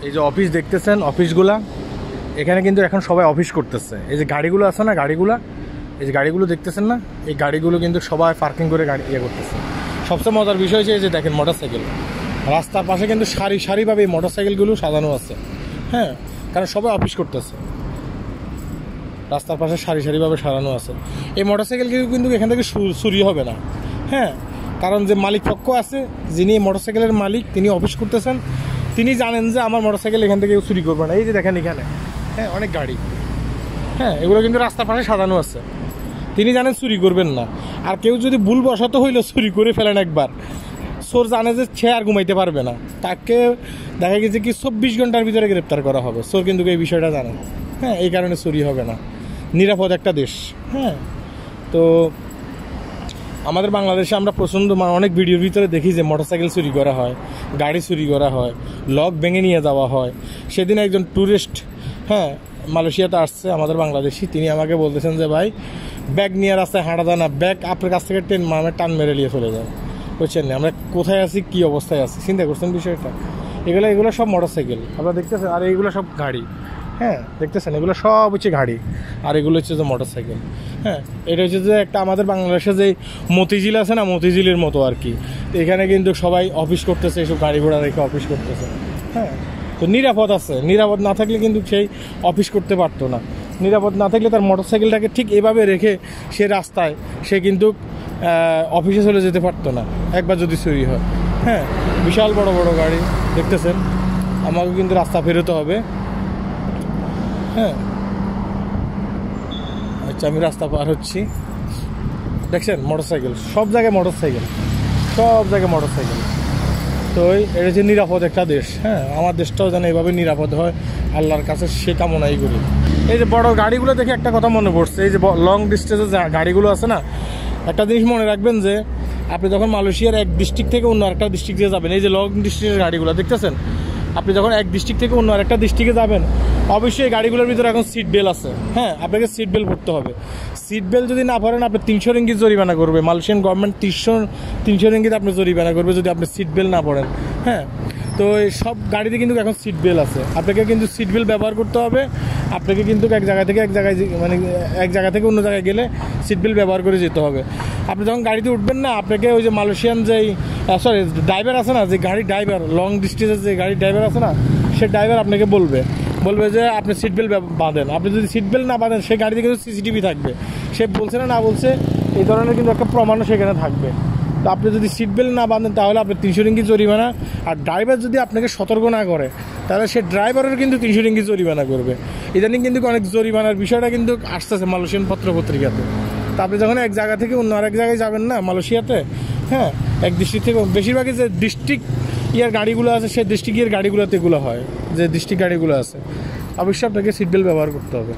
এই যে অফিস দেখতেছেন, অফিসগুলা এখানে কিন্তু এখন সবাই অফিস করতেছে। এই যে গাড়িগুলো আছে না, গাড়িগুলা এই যে গাড়িগুলো দেখতেছেন না, এই গাড়িগুলো কিন্তু সবাই পার্কিং করে গাড়ি করতেছে। সবচেয়ে মজার বিষয় হচ্ছে এই যে দেখেন মোটরসাইকেল রাস্তার পাশে কিন্তু সারি সারিভাবে এই মোটরসাইকেলগুলো সাজানো আছে। হ্যাঁ, কারণ সবাই অফিস করতেছে, রাস্তার পাশে সারি সারিভাবে সাজানো আছে। এই মোটরসাইকেলগুলো কিন্তু এখান থেকে চুরি হবে না। হ্যাঁ, কারণ যে মালিক পক্ষ আছে, যিনি মোটরসাইকেলের মালিক, তিনি অফিস করতেছেন, তিনি জানেন যে আমার মোটরসাইকেল এখান থেকে চুরি করবে না। এই যে দেখেন এখানে হ্যাঁ অনেক গাড়ি, হ্যাঁ এগুলো কিন্তু রাস্তার পাশে সাজানো আছে, তিনি জানেন চুরি করবেন না। আর কেউ যদি ভুলবশত হইলো চুরি করে ফেলেন একবার, চোর জানে যে সে আর ঘুমাইতে পারবে না, তাকে দেখা গেছে কি 24 ঘন্টার ভিতরে গ্রেপ্তার করা হবে। চোর কিন্তু এই বিষয়টা জানেন। হ্যাঁ, এই কারণে চুরি হবে না, নিরাপদ একটা দেশ। হ্যাঁ, তো আমাদের বাংলাদেশে আমরা প্রচণ্ড অনেক ভিডিওর ভিতরে দেখি যে মোটরসাইকেল চুরি করা হয়, গাড়ি চুরি করা হয়, লক ভেঙে নিয়ে যাওয়া হয়। সেদিন একজন ট্যুরিস্ট হ্যাঁ মালয়েশিয়াতে আসছে আমাদের বাংলাদেশি, তিনি আমাকে বলতেছেন যে ভাই ব্যাগ নিয়ে রাস্তায় হাঁটা যায় না, ব্যাগ আপনার কাছ থেকে টান মেরে নিয়ে চলে যায়। বুঝছেন না আমরা কোথায় আছি, কী অবস্থায় আছি, চিন্তা করছেন বিষয়টা। এগুলো সব মোটরসাইকেল আপনারা দেখতেছেন, আর এইগুলো সব গাড়ি। হ্যাঁ দেখতেছেন, এগুলো সব হচ্ছে গাড়ি, আর এগুলো হচ্ছে যে মোটরসাইকেল। হ্যাঁ, এটা হচ্ছে যে একটা আমাদের বাংলাদেশে যে মতিঝিল আছে না, মতিঝিলের মতো আর কি। এখানে কিন্তু সবাই অফিস করতেছে, এইসব গাড়ি ঘোড়া রেখে অফিস করতেছে। হ্যাঁ, তো নিরাপদ আছে, নিরাপদ না থাকলে কিন্তু সেই অফিস করতে পারতো না। নিরাপদ না থাকলে তার মোটরসাইকেলটাকে ঠিক এভাবে রেখে সে রাস্তায় সে কিন্তু অফিসে চলে যেতে পারতো না একবার যদি চুরি হয়। হ্যাঁ, বিশাল বড় বড় গাড়ি দেখতেছেন, আমাকে কিন্তু রাস্তা ফেরোতে হবে। হ্যাঁ, আচ্ছা আমি রাস্তা পার হচ্ছি, দেখছেন মোটরসাইকেল, সব জায়গায় মোটরসাইকেল, সব জায়গায় মোটরসাইকেল। তো এটা হচ্ছে নিরাপদ একটা দেশ। হ্যাঁ, আমার দেশটাও যেন এভাবে নিরাপদ হয়, আল্লাহর কাছে সে কামনাই করি। এই যে বড় গাড়িগুলো দেখে একটা কথা মনে পড়ছে, এই যে লং ডিস্টেন্সে যে গাড়িগুলো আছে না, একটা জিনিস মনে রাখবেন যে আপনি যখন মালয়েশিয়ার এক ডিস্ট্রিক্ট থেকে অন্য আরেকটা ডিস্ট্রিক্টে যাবেন, এই যে লং ডিস্টেন্সের গাড়িগুলো দেখতেছেন, আপনি যখন এক ডিস্ট্রিক্ট থেকে অন্য আরেকটা ডিস্ট্রিক্টে যাবেন, অবশ্যই গাড়িগুলোর ভিতরে এখন সিট বেল্ট আছে। হ্যাঁ, আপনাকে সিট বেল্ট পরতে হবে। সিট বেল্ট যদি না পরেন আপনি 300 রিঙ্গিত জরিমানা করবে, মালয়েশিয়ান গভর্নমেন্ট 300 রিঙ্গিত আপনি জরিমানা করবে যদি আপনি সিট বেল্ট না পরেন। হ্যাঁ, তো এই সব গাড়িতে কিন্তু এখন সিট বেল্ট আছে, আপনাকে কিন্তু সিট বেল্ট ব্যবহার করতে হবে। আপনাকে কিন্তু এক জায়গা থেকে এক জায়গা থেকে অন্য জায়গায় গেলে সিট বেল্ট ব্যবহার করে যেতে হবে। আপনি যখন গাড়িতে উঠবেন না, আপনাকে ওই যে মালয়েশিয়ান যেই ড্রাইভার আছে না, যে গাড়ির ড্রাইভার, লং ডিস্টেন্সের যে গাড়ির ড্রাইভার আছে না, সে ড্রাইভার আপনাকে বলবে যে আপনি সিট বেল্ট বাঁধেন। আপনি যদি সিট বেল্ট না বাঁধেন, সেই গাড়িতে কিন্তু সিসিটিভি থাকবে, সে বলছে না বলছে এই ধরনের কিন্তু একটা প্রমাণও সেখানে থাকবে। তো আপনি যদি সিট বেল্ট না বাঁধেন তাহলে আপনি 300 রিঙ্গিত জরিমানা। আর ড্রাইভার যদি আপনাকে সতর্ক না করে তাহলে সে ড্রাইভারের কিন্তু 300 রিঙ্গিত জরিমানা করবে। ইদানিং কিন্তু অনেক জরিমানার বিষয়টা কিন্তু আসতেছে মালয়েশিয়ান পত্রিকাতে। তা আপনি যখন এক জায়গা থেকে অন্য আরেক জায়গায় যাবেন না মালয়েশিয়াতে, হ্যাঁ এক ডিস্ট্রিক্ট থেকে, বেশিরভাগই যে ডিস্ট্রিক্ট ইয়ার গাড়িগুলো আছে সেই ডিস্ট্রিক্টের গাড়িগুলোতে এগুলো হয়, যে ডিস্ট্রিক্ট গাড়িগুলো আছে, অবশ্যই আপনাকে সিট বেল্ট ব্যবহার করতে হবে।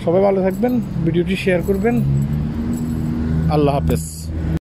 সবাই ভালো থাকবেন, ভিডিওটি শেয়ার করবেন। আল্লাহ হাফেজ।